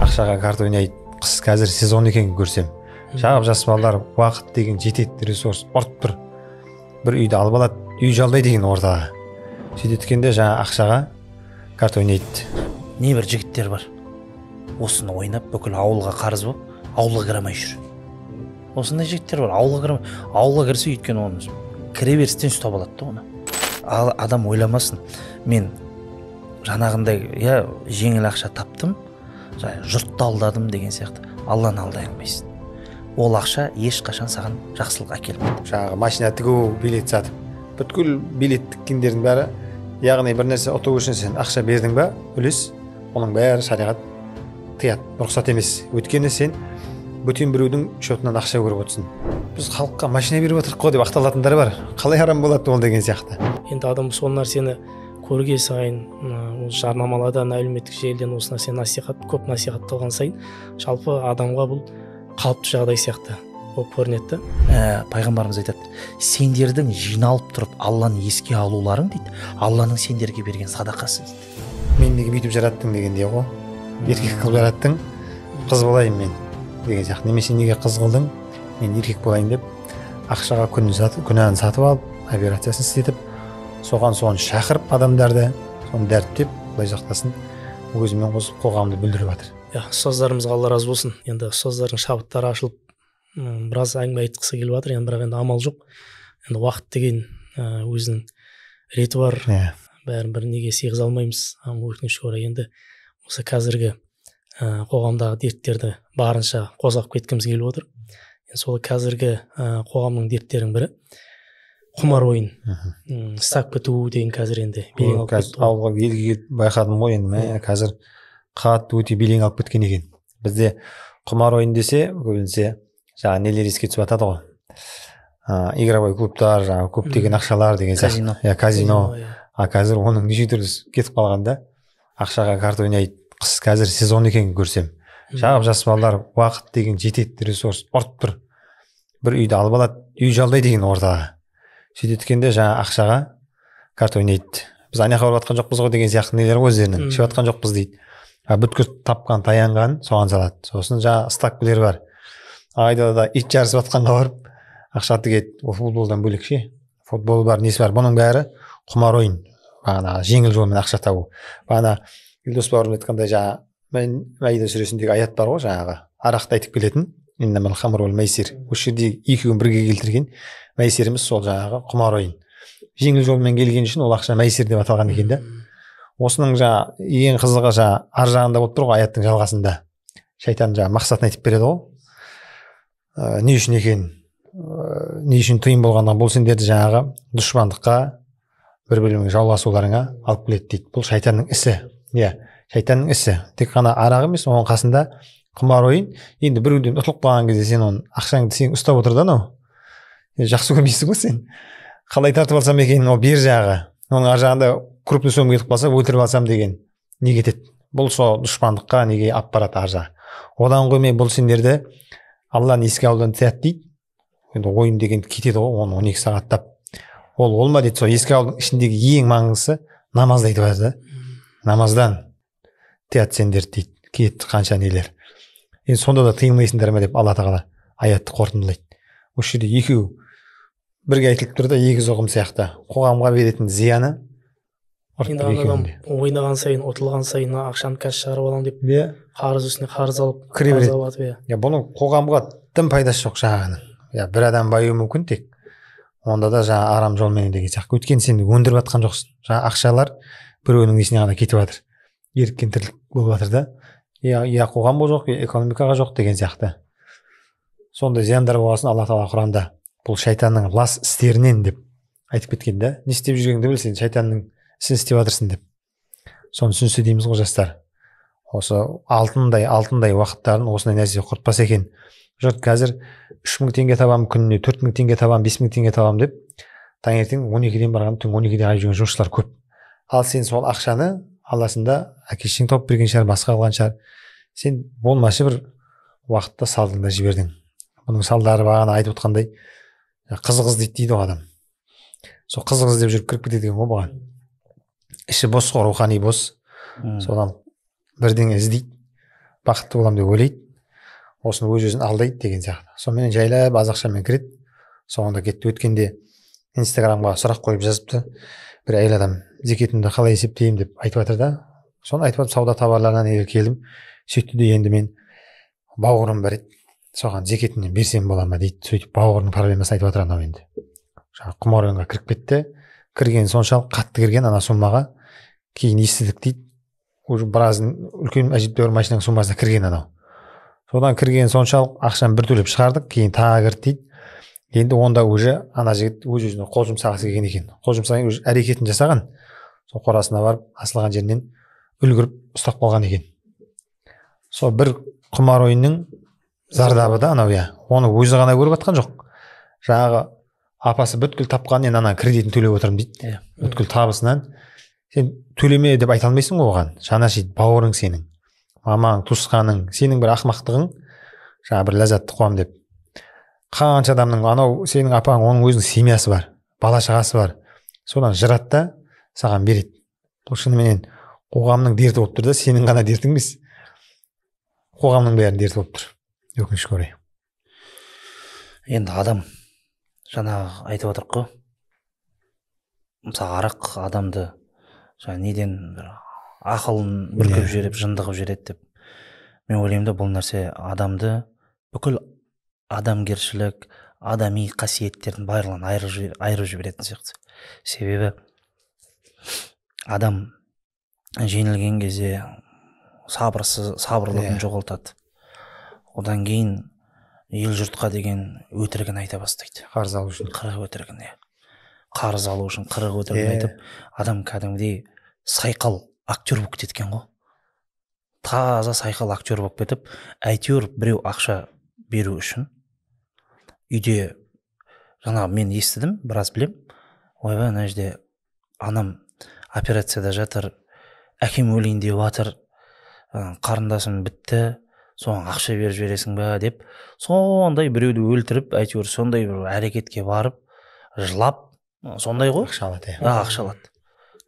ақшаға карта ойнайды. Қыс қазір сезон екенін көрсем. Шағып жас балалар уақыт деген жетеді, ресурс ұрт бір үйді алып алады, үй жалдайды деген ортаға. Сөйткенде жаңа ақшаға карта ойнайды. Небір жігіттер бар. Осыны ойнап бүкіл ауылға қарыз болып, ауылға кіремей жүр. Осындай жігіттер бар, ауылға кірсе өйткені оны кіре берістен ұстап алады да оны. Ал адам ойламасын, мен жаңағындай жеңіл ақша таптым, жұртты алдадым деген сияқты. Алланы алдай алмайсың. Ол ақша ешқашан саған жақсылық әкелмейді. Жаңағы машина тігу, билет сатып, бүткіл билет тіккендердің бәрі, яғни бір нәрсе ұту үшін сен ақша бердің ба, үлес, оның бәрі шариғат тыяды, рұқсат емес. Өйткені сен бөтен біреудің шотынан ақша көріп отырсың. Біз халыққа машина беріп отырық қой деп ақталатындар бар. Қалай арам болады ол деген сияқты. Енді адам сол нәрсені көрген сайын, жарнамаладан, әлеуметтік желіден осы нәрсе көп насихатталған сайын, жалпы адамға бұл қалыпты жағдай сияқты болып көрінеді. Пайғамбарымыз айтады, сендердің жиналып тұрып Алланы еске алуларың дейді, Алланың сендерге берген садақасы дейді. Мен неге бүйтіп жараттың дегенде ғой. Еркек қылып жараттың, қыз болайын мен деген сияқты. Немесе неге қыз қылдың, мен еркек болайын деп ақшаға күнәні сатып алып, операциясын істетіп, соған шақырып адамдарды, соны дәріптеп, былай жақтасын, өзімен қосып қоғамды бүлдіріп жатыр. Ұстаздарымызға Алла разы болсын. Енді ұстаздардың шабыттары ашылып, біраз әңгіме айтқысы келіп жатыр, бірақ енді амал жоқ. Енді уақыт деген өзінің реті бар. Бәрін бір неге сыйғыза алмаймыз. Өкінішке орай енді осы қазіргі қоғамдағы дерттерді барынша қозғап кеткіміз келіп отыр. Сол қазіргі қоғамның дерттерінің бірі құмар ойын. Стак біту деген қазір енді белең алып кетті. Ауылға елге келіп байқадым ғой енді, қазір қатты өте белең алып кеткен екен. Бізде құмар ойын десе, көбінесе жаңа нелер еске түсіп жатады ғой. Игровой клубтар, жаңа көптеген ақшалар деген сияқты. Казино. Қазір оның неше түрлі кетіп қалғанда, ақшаға карта ойнайды. Қыс қазір сезон екенін көрсем. Шағып жас балалар уақыт деген жетеді, ресурс ұрт бір үйді алып алады, үй жалдайды деген ортаға. Сөйткенде жаңа ақшаға карта ойнайды. Біз ана жаққа барып жатқан жоқпыз ғой деген сияқты нелер ғой өздерінің. Ішіп жатқан жоқпыз дейді. Бүткіл тапқан таянған соған салады. Сосын жаңа стакпілер бар. Айдалада ит жарысып жатқанға барып ақша тігеді. Ол футболдан бөлек ше. Футбол бар, несі бар. Бұның бәрі құмар ойын. Бағана жеңіл жолмен ақша табу. Бағана Илдос бауырым айтқандай жаңа Мәида сүресіндегі аят бар ғой, жаңағы арақты айтып келетін. Иннамал хамру вал майсир. Осы жерде екеуін бірге келтірген майсиріміз сол жаңағы құмар ойын. Жеңіл жолмен келген үшін ол ақша майсир деп аталған екен да. Осының жаңа ең қызығы жаңа ар жағында болып тұр ғой аяттың жалғасында. Шайтан жаңа мақсатын айтып береді ғой. Не үшін екен? Не үшін тыйым болғаннан бұл сендерді жаңағы дұшпандыққа, бір-біріңе жауласуларыңа алып келеді дейді. Бұл шайтанның ісі. Шайтанның ісі. Тек қана арақ емес, оның қасында құмар ойын. Енді біреуден ұтылып қалған кезде сен оның ақшаңды сен ұстап отыр да анау. Жақсы көрмейсің ғой сен. Қалай тартып алсам екен, ол бер жағы. Оның ар жағында крупный сумма кетіп қалса, өлтіріп алсам деген не кетеді? Бұл сол дұшпандыққа неге алып барады ар жағы. Одан қоймай бұл сендерді Алланы еске алудан тыяды дейді. Енді ойын деген кетеді ғой, оны 12 сағаттап. Ол олма дейді, сол еске алудың ішіндегі ең маңыздысы намазды айтып жатыр да. Намаздан тыяды сендерді дейді. Кетті қанша нелер. Енді сонда да тыйылмайсыңдар ма деп Алла тағала аятты қорытындылайды. Осы жерде екеу бірге айтылып тұр да, егіз ұғым сияқты. Қоғамға беретін зияны енді адам ойнаған сайын, ұтылған сайын ақшаны қазір шығарып аламын деп қарыз үстіне қарыз алып кіре береді. Бұның қоғамға тым пайдасы жоқ жаңағының. Бір адам баюы мүмкін тек. Онда да жаңа арам жолмен деген сияқты. Өйткені сен өндіріп жатқан жоқсың. Жаңа ақшалар біреуінің несіне ғана кетіп жатыр. Еріккен тірлік болып жатыр да. Я қоғамға жоқ, экономикаға жоқ деген сияқты. Сондай зияндар болғасын Алла тағала Құранда бұл шайтанның лас істерінен деп айтып кеткен да. Не істеп жүргеніңді біл, сен шайтанның ісін істеп жатырсың деп. Соны түсінсе дейміз ғой жастар. Осы алтындай уақыттарын осындай нәрсе құртпаса екен. Жұрт қазір 3000 теңге табам, күніне 4000 теңге табам, 5000 теңге табам деп таңертең 12-ден барған, түн 12-де қайып жүрген жұмысшылар көп. Ал сен сол ақшаны аласында әке-шешең тауып берген шығар, басқа қылған шығар. Сен болмашы бір уақытта салдың да жібердің. Бұның салдары бағана айтып отқандай қызы дейді ғой адам. Сол қызы деп жүріп кіріп кетеді екен ғой бұған. Іші бос қой, рухани бос. Содан бірдеңе іздейді. бақытты боламын деп ойлайды, осыны өзін алдайды деген сияқты. Сонымен жайлап аз ақшамен кіреді, соңында кетті. Өткенде инстаграмға сұрақ қойып жазыпты, бір әйел адам зекетімді қалай есептеймін деп айтып жатыр да, соны айтып жатып сауда тауарларынан келдім. Сөйтті де енді мен бауырым бар еді, соған зекетімнен берсем бола ма дейді. Сөйтіп бауырының проблемасын айтып жатыр анау. Енді жаңағы құмар ойынға кіріп кетті, кірген соншалық қатты кірген ана суммаға, кейін естідік дейді, уже біраз үлкен әжептәуір машинаның суммасына кірген анау. Содан кірген соншалық ақшаны бір төлеп шығардық, кейін тағы кірді дейді. Енді онда уже ана жігіт өз-өзіне қол жұмсағысы келген екен. Қол жұмсаған уже әрекетін жасаған. Сол қорасына барып асылған жерінен үлгіріп ұстап қалған екен. Сол бір құмар ойынның зардабы да анау. Оны өзі ғана көріп жатқан жоқ. Жаңағы апасы бүткіл тапқаннан ана кредитін төлеп отырмын дейді. Бүткіл табысынан. Сен төлеме деп айта алмайсың ғой оған. Жанашид бауырың сенің, мамаң, туысқаның, сенің бір ақымақтығың жаңа бір ләззатты қуам деп. Қанша адамның анау сенің апаң, оның өзінің семьясы бар, бала шағасы бар. Содан жырат да саған береді. Бұл шынымен қоғамның дерті болып тұр да, сенің ғана дертің емес. Қоғамның бәрінің дерті болып тұр. Өкінішке орай. Енді адам жаңағы айтып отырық қой. Мысалы арақ адамды жаңа неден ақылын бүркіп жіберіп, жындығып жібереді деп. Мен ойлаймын да, бұл нәрсе адамды бүкіл адамгершілік, адами қасиеттердің барлығын айырып жіберетін сияқты. Себебі адам жеңілген кезде сабырлығын жоғалтады. Одан кейін ел жұртқа деген өтірігін айта бастайды. Қарыз алу үшін қырық өтірігін, қарыз алу үшін қырық өтірігін айтып, адам кәдімгідей сайқал актер болып кеткен ғой. Таза сайқал актер болып кетіп, әйтеуір біреу ақша беру үшін үйде, жаңа мен естідім, біраз білем, ойбай ана жерде анам операцияда жатыр, әкем өлейін деп жатыр, қарындасым бітті, соған ақша беріп жібересің ба деп, сондай біреуді өлтіріп, әйтеуір сондай бір әрекетке барып, жылап, сондай ғой. Ақша алады. Ақша алады.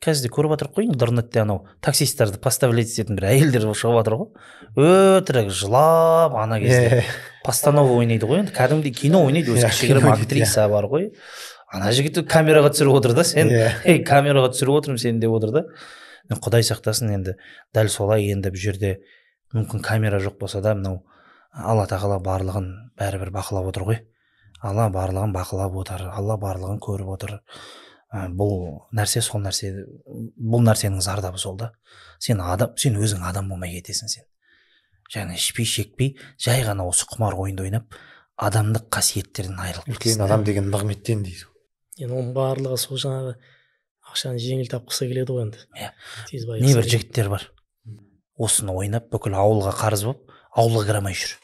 Қазір көріп жатырық қой, интернетте анау таксистерді поставлять ететін бір әйелдер шығып жатыр ғой. Өтірік жылап, ана кезде постанова ойнайды ғой, енді кәдімгідей кино ойнайды, өзі кішігірім актриса бар ғой. Ана жігітті камераға түсіріп отыр да, сен камераға түсіріп отырмын сен деп отыр да. Құдай сақтасын, енді дәл солай, енді бұл жерде мүмкін камера жоқ болса да, мынау Алла тағала барлығын бәрібір бақылап отыр ғой. Алла барлығын бақылап отыр, Алла барлығын көріп отыр. Бұл нәрсе сол нәрсе, бұл нәрсенің зардабы сол да. Сен өзің адам болмай кетесің сен. Және ішпей шекпей, жай ғана осы құмар ойынды ойнап, адамдық қасиеттерден айырылып кетесің. Үлкен адам деген нығметтен дейді. Енді оның барлығы сол жаңағы ақшаны жеңіл тапқысы келеді ғой енді. Небір жігіттер бар. Осыны ойнап, бүкіл ауылға қарыз болып, ауылға кіре алмай жүр.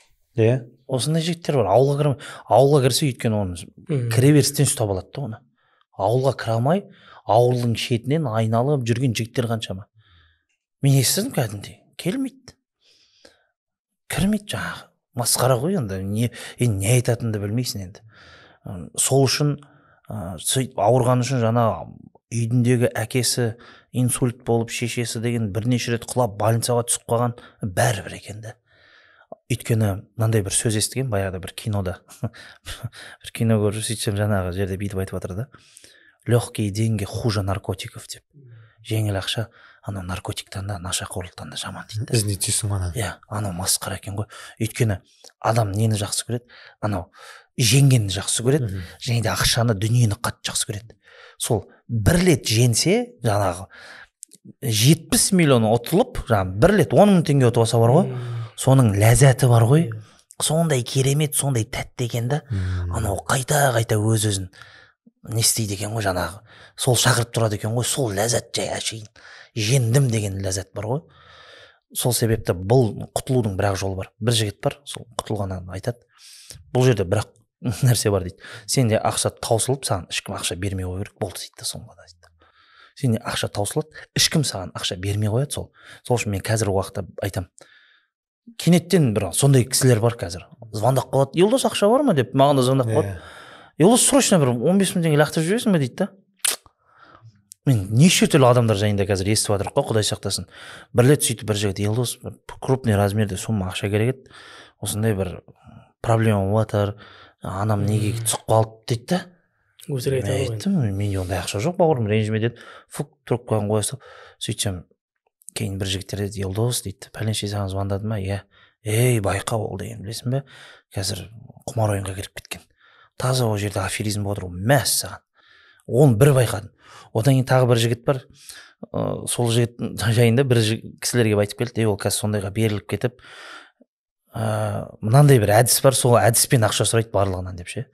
Осындай жігіттер бар, ауылға кіре алмай. Ауылға кірсе өйткені оны кіреберістен ұстап алады да оны. Ауылға кіре алмай, ауылдың шетінен айналып жүрген жігіттер қаншама. Мен естідім кәдімгідей, келмейді. Кірмейді жаңағы. Масқара ғой енді, не айтатынды білмейсің енді. Сол үшін ауырған үшін жаңа үйдіндегі әкесі инсульт болып, шешесі деген бірнеше рет құлап больницаға түсіп қалған бәрібір екен де. Өйткені мынандай бір сөз естіген баяғыда бір кинода. Бір кино көріп сөйтсем жаңағы жерде бүйтіп айтып жатыр да. Легкие деньги хуже наркотиков деп. Жеңіл ақша анау наркотиктан да, нашақорлықтан да жаман дейді. Ізіне түсесің ана. Анау масқара екен ғой. Өйткені адам нені жақсы көреді? Анау жеңгенді жақсы көреді, және де ақшаны, дүниені қатты жақсы көреді. Сол бір рет женсе, жаңағы 70 миллион ұтылып, бір рет 10 мың теңге ұтып алса бар ғой, соның ләззаты бар ғой. Сондай керемет, сондай тәтті екен да. Анау қайта-қайта өз-өзін не істейді екен ғой, жаңағы. Сол шақырып тұрады екен ғой, сол ләззат жай әшейін. Жендім деген ләззат бар ғой. Сол себепті бұл құтылудың бірақ жолы бар. Бір жігіт бар, сол құтылғаннан айтады. Бұл жерде бірақ нәрсе бар дейді. Сенде ақша таусылып, саған ешкім ақша бермей қою керек, болды дейді соңғы да дейді. Сенде ақша таусылады, ешкім саған ақша бермей қояды сол. Сол үшін мен қазіргі уақытта айтам. Кенеттен бір сондай кісілер бар қазір. Звондап қалады. Елдос ақша бар ма деп маған да звондап қалады. Елдос срочно бір 15 мың теңге лақтырып жібересің бе дейді да. мен неше түрлі адамдар жайында қазір естіп жатырмық қой, құдай сақтасын. Бір рет сөйтіп бір жігіт Елдос крупный размерде сумма ақша керек еді, осындай бір проблема болып жатыр, анам неге түсіп қалды дейді да. өтірік Мен айтады ғой. айттым, менде ондай ақша жоқ бауырым, ренжіме деді. Фук, трубканы қоя салып, сөйтсем кейін бір жігіттер деді, Елдос дейді, пәленше саған звондады ма? Иә. Ей, байқа ол деген, білесің бе? Қазір құмар ойынға кіріп кеткен. Таза ол жерде аферизм болып отыр, мәссаған. Оны бір байқадым. Одан кейін тағы бір жігіт бар. Сол жігіттің жайында бір кісілерге айтып келді, ол қазір сондайға беріліп кетіп, мынандай бір әдіс бар, сол әдіспен ақша сұрайды барлығынан деп ше.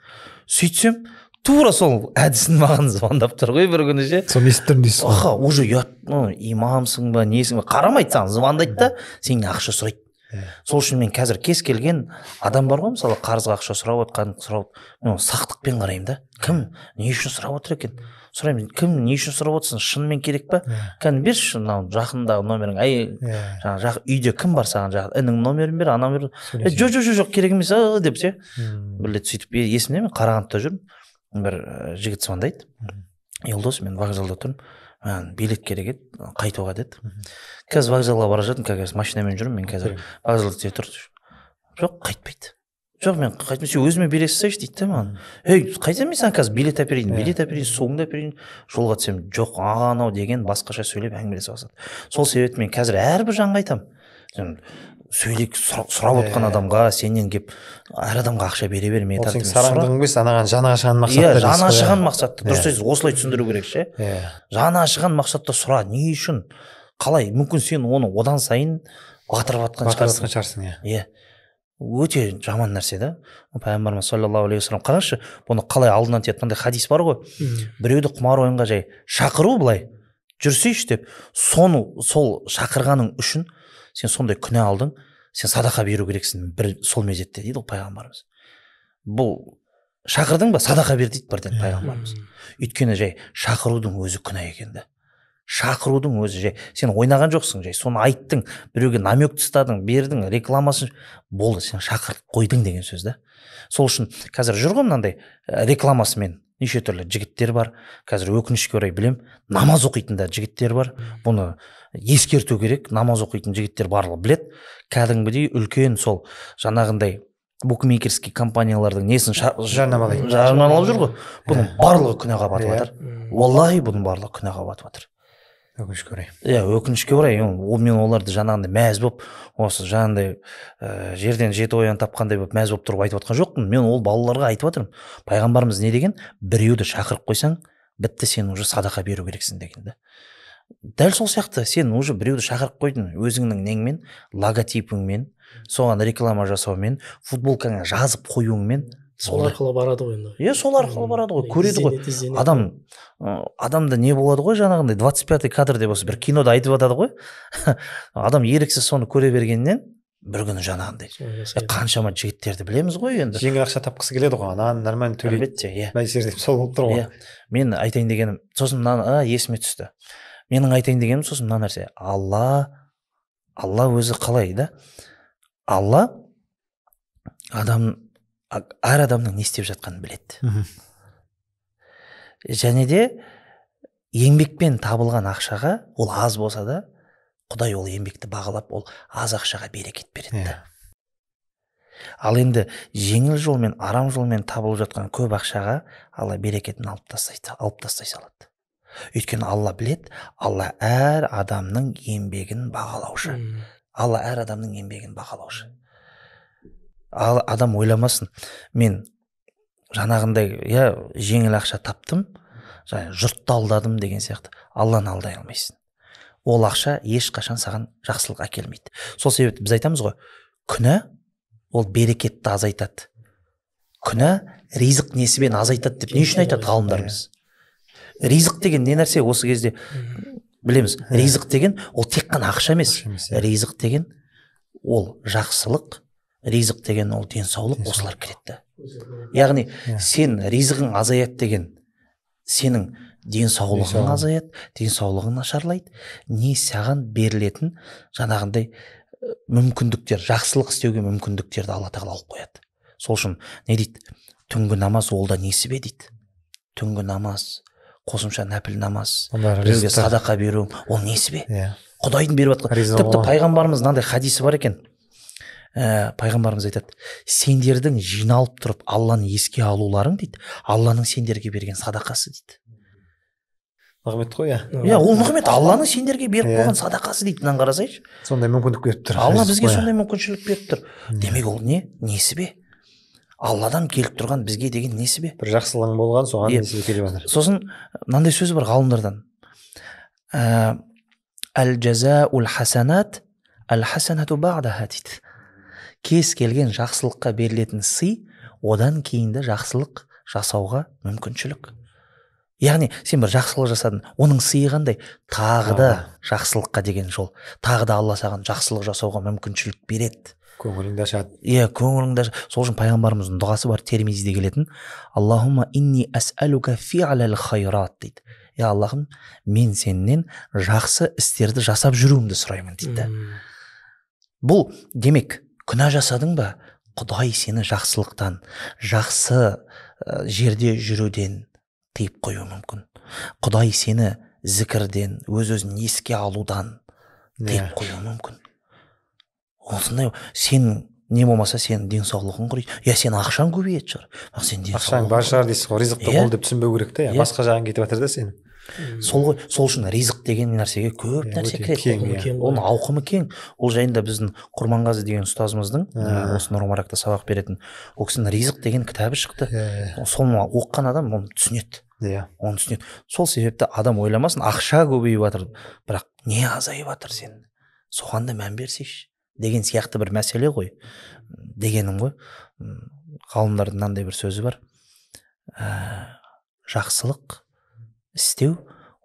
Сөйтсем, тура сол әдісін маған звондап тұр ғой бір күні ше. Соны естіп тұрмын дейсіз ғой. Аха, уже имамсың ба, несің ба, қарамайды саған, звондайды да, сенен ақша сұрайды. Сол үшін мен қазір кез келген адам бар ғой, мысалы қарызға ақша сұрап отқан, мен сақтықпен қараймын да. Кім не үшін сұрап отыр екен? Сұраймын, кім не үшін сұрап отырсың? Шынымен керек па? Кәні берші мынау жақындағы номерің. Жаңағы үйде кім бар саған, жаңағы іннің номерін бер, анам бер. Жоқ, керек емес деп ше. Бір рет сөйтіп есімде мен Қарағандыда жүрмін. Бір жігіт звондайды. Елдос, мен вокзалда тұрмын. Билет керек еді, қайтуға деді. Қазір вокзалға бара жатырмын, қазір машинамен жүрмін, мен қазір вокзалда тұр. Жоқ, қайтпайды. Жоқ, мен қайтпаймын, сен өзіме билет салайыншы дейді маған. Ей, қайтамын мен саған қазір билет әперейін, суыңды әперейін, жолға түсем. Жоқ, анау деген басқаша сөйлеп әңгімелесіп алады. Сол себепті мен қазір әрбір жанға айтамын. Сұрап отқан адамға сенен кеп әр адамға ақша бере берме. Ол сен сараңдығың емес, анаған жаны ашыған мақсатта. Иә, жаны ашыған мақсатта. Дұрыс, осылай түсіндіру керек ше. Жаны ашыған мақсатта сұра, не үшін? Қалай? Мүмкін сен оны одан сайын батырып жатқан шығарсың. Иә. Өте жаман нәрсе да. Пайғамбарымыз саллаллаху алейхи вассалам, қарашы, бұны қалай алдынан тиеді, мынандай хадис бар ғой. Біреуді құмар ойынға жай шақыру былай, жүрсейші деп, сол шақырғаның үшін сен сондай күнә алдың, сен садақа беру керексің сол мезетте дейді ол пайғамбарымыз. Бұл шақырдың ба, садақа бер дейді бірден пайғамбарымыз. Өйткені жай шақырудың өзі күнә екен да. Шақырудың өзі жай, сен ойнаған жоқсың, жай соны айттың, біреуге намек тастадың, бердің, рекламасын, болды, сен шақырып қойдың деген сөз да. Сол үшін қазір жүр ғой мынандай рекламасымен неше түрлі жігіттер бар. Қазір өкінішке орай білем, намаз оқитын да жігіттер бар. Бұны ескерту керек, намаз оқитын жігіттер барлығы білет. Кәдімгідей үлкен сол жаңағындай букмекерский компаниялардың несін жарнамалап жүр ғой. Бұның барлығы күнәға батып жатыр. Валлахи бұның барлығы күнәға батып жатыр. Өкінішке орай. Иә, өкінішке орай. Мен оларды жаңағындай мәз болып, осы жаңағындай жерден жеті оян тапқандай болып мәз болып тұрып айтып жатқан жоқпын. Мен ол балаларға айтып жатырмын. Пайғамбарымыз не деген? Біреуді шақырып қойсаң, бітті, сен уже садақа беру керексің деген да. Дәл сол сияқты сен уже біреуді шақырып қойдың, өзіңнің неңмен, логотипіңмен, соған реклама жасаумен, футболкаңа жазып қоюыңмен, сол арқылы барады ғой енді. Иә, сол арқылы барады ғой, көреді ғой. Адамда не болады ғой, жаңағындай 25-й кадр деп осы бір кинода айтып жатады ғой. Адам еріксіз соны көре бергеннен бір күні жаңағындай. Қаншама жігіттерді білеміз ғой енді. Жеңіл ақша тапқысы келеді ғой, ананы нормально төлейді. Мәйсер деп сол болып тұр ғой. Мен айтайын дегенім, сосын мынаны есіме түсті. Менің айтайын дегенім сосын мына нәрсе. Алла өзі қалай да? Алла әр адамның не істеп жатқанын біледі. Және де еңбекпен табылған ақшаға, ол аз болса да, Құдай ол еңбекті бағалап, ол аз ақшаға берекет береді. Ал енді жеңіл жолмен, арам жолмен табылып жатқан көп ақшаға Алла берекетін алып тастай салады. Өйткені Алла біледі, Алла әр адамның еңбегін бағалаушы. Алла әр адамның еңбегін бағалаушы. Адам ойламасын, мен жаңағындай жеңіл ақша таптым, жұртты алдадым деген сияқты. Алланы алдай алмайсың. Ол ақша ешқашан саған жақсылық әкелмейді. Сол себепті біз айтамыз ғой, күнә ол берекетті азайтады. Күнә ризық несібен азайтады деп не үшін айтады ғалымдарымыз? Ризық деген не нәрсе? Осы кезде білеміз, ризық деген ол тек қана ақша емес. Ризық деген ол жақсылық, ризық деген ол денсаулық, осылар кіреді. Яғни сен ризығың азаяды деген сенің денсаулығың азаяды, денсаулығың нашарлайды, не саған берілетін жаңағындай мүмкіндіктер, жақсылық істеуге мүмкіндіктерді Алла тағала алып қояды. Сол үшін не дейді? Түнгі намаз ол да несібе дейді. Түнгі намаз, қосымша нәпіл намаз, Олар біреуге ризықтар. садақа беру, ол несі бе? Иә. Құдайдың беріп жатқан. Риза Тіпті болған. пайғамбарымыз мынандай хадисі бар екен. Пайғамбарымыз айтады, сендердің жиналып тұрып Алланы еске алуларың дейді, Алланың сендерге берген садақасы дейді. Нығмет қой, иә. Иә, ол нығмет, Алланың сендерге беріп Иә. қойған садақасы дейді. Мынаны қарасайшы. Сондай мүмкіндік беріп тұр. Алла бізге Қоя. сондай мүмкіншілік беріп тұр. Демек ол не? Несі бе? Алладан келіп тұрған бізге деген несі бе? бір жақсылығың болған, соған Иә. несібе келіп жатыр. Сосын мынандай сөз бар ғалымдардан. Әл-жазаул хасанат, әл-хасанату бa'даха дейді. Кез келген жақсылыққа берілетін сый, одан кейінді жақсылық жасауға мүмкіншілік. Яғни сен бір жақсылық жасадың, оның сыйы қандай? Тағы да жақсылыққа деген жол. Тағы да Алла саған жақсылық жасауға мүмкіншілік береді. Көңіліңді ашады. Иә, көңіліңді. Сол үшін пайғамбарымыздың дұғасы бар, Термизиде келетін. Аллахумма инни ас'алука фи'лал хайрат дейді. Я Аллахым, мен сенен жақсы істерді жасап жүруімді сұраймын дейді. Бұл демек, күнә жасадың ба, Құдай сені жақсылықтан, жақсы жерде жүруден тыйып қою мүмкін. Құдай сені зікірден, өз-өзін еске алудан тыйып қою мүмкін. Осындай, сен не болмаса сен денсаулығың құрайды. Я сен ақшаң көбейеді шығар. Ақшаң бар шығар дейсіз ғой, ризықты Иә. бол деп түсінбеу керек та, Иә. басқа жағын кетіп жатыр да сен. Сол ғой, сол үшін ризық деген нәрсеге көп Иә, нәрсе өте кең, кіреді. иә. Оның ауқымы кең. Ол жайында біздің Құрманғазы деген ұстазымыздың осы Нұр-Мүбаракта сабақ беретін, ол кісінің ризық деген кітабы шықты. Соны оқыған адам оны түсінеді. Иә. Оны түсінеді. Сол себепті адам ойламасын, ақша көбейіп жатыр, бірақ не азайып жатыр сен? Соған да мән берсейші деген сияқты бір мәселе ғой. Дегенім ғой. Ғалымдардың мынандай бір сөзі бар. Жақсылық істеу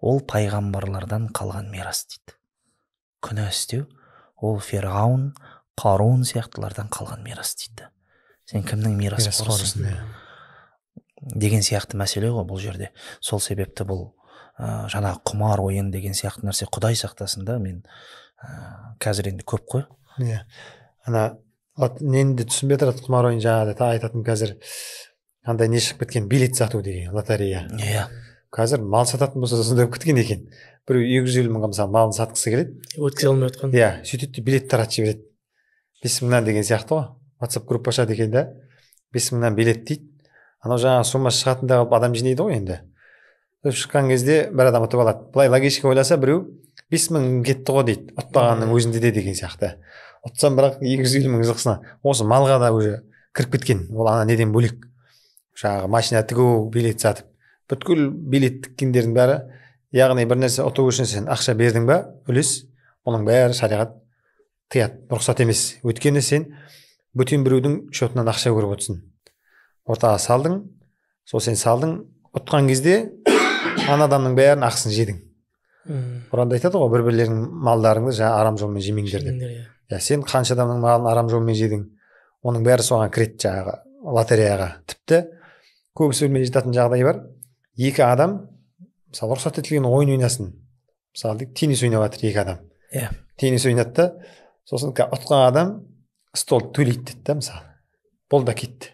ол пайғамбарлардан қалған мирас дейді. Күнә істеу ол Фирғаун, Қарун сияқтылардан қалған мирас дейді. Сен кімнің мирас қорысың? Деген сияқты мәселе ғой бұл жерде. Сол себепті бұл жаңағы құмар ойын деген сияқты нәрсе Құдай сақтасын да, мен қазір енді көп қой. Иә. Ана нені түсінбей тұрады құмар ойын, жаңағы та айтатын қазір қандай не шығып кеткен, билет сату деген, лотерея. Иә. Қазір мал сататын болса сондай болып кеткен екен. Біреу 250 мыңға мысалы малын сатқысы келеді. Өткізе алмай отқан. Иә, сөйтеді де билет таратып жібереді. 5000-нан деген сияқты ғой. WhatsApp группа ашады екен да. 5000-нан билет дейді. Анау жаңағы сумма шығатындай қылып адам жинайды ғой енді. Шыққан кезде бір адам ұтып алады. Былай логически ойласа біреу 5000 кетті ғой дейді. Ұтпағанның өзінде де деген сияқты. Ұтсам бірақ 250 мың жылқысына. Осы малға да уже кіріп кеткен. Ол ана неден бөлек. Жаңағы машина тігу, билет сатып. Бүткіл билет тіккендердің бәрі, яғни бір нәрсе ұту үшін сен ақша бердің ба, үлес, оның бәрі шариғат тыяды, рұқсат емес. Өйткені сен бөтен біреудің шотынан ақша көріп отырсың. Ортаға салдың, сол сен салдың, ұтқан кезде ана адамның бәрін ақысын жедің. Құранда айтады ғой, бір-бірлерінің малдарыңды жаңа арам жолмен жемеңдер деп. Я сен қанша адамның малын арам жолмен жедің, оның бәрі соған кіреді жаңағы лотереяға. Тіпті көбісі өлмей жататын жағдай бар. Екі адам, мысалы рұқсат етілген ойын ойнасын. Мысалы теннис ойнап жатыр екі адам. Иә. Теннис ойнады да, сосын ұтқан адам стол төлейді деді да, мысалы. Бұл да кетті.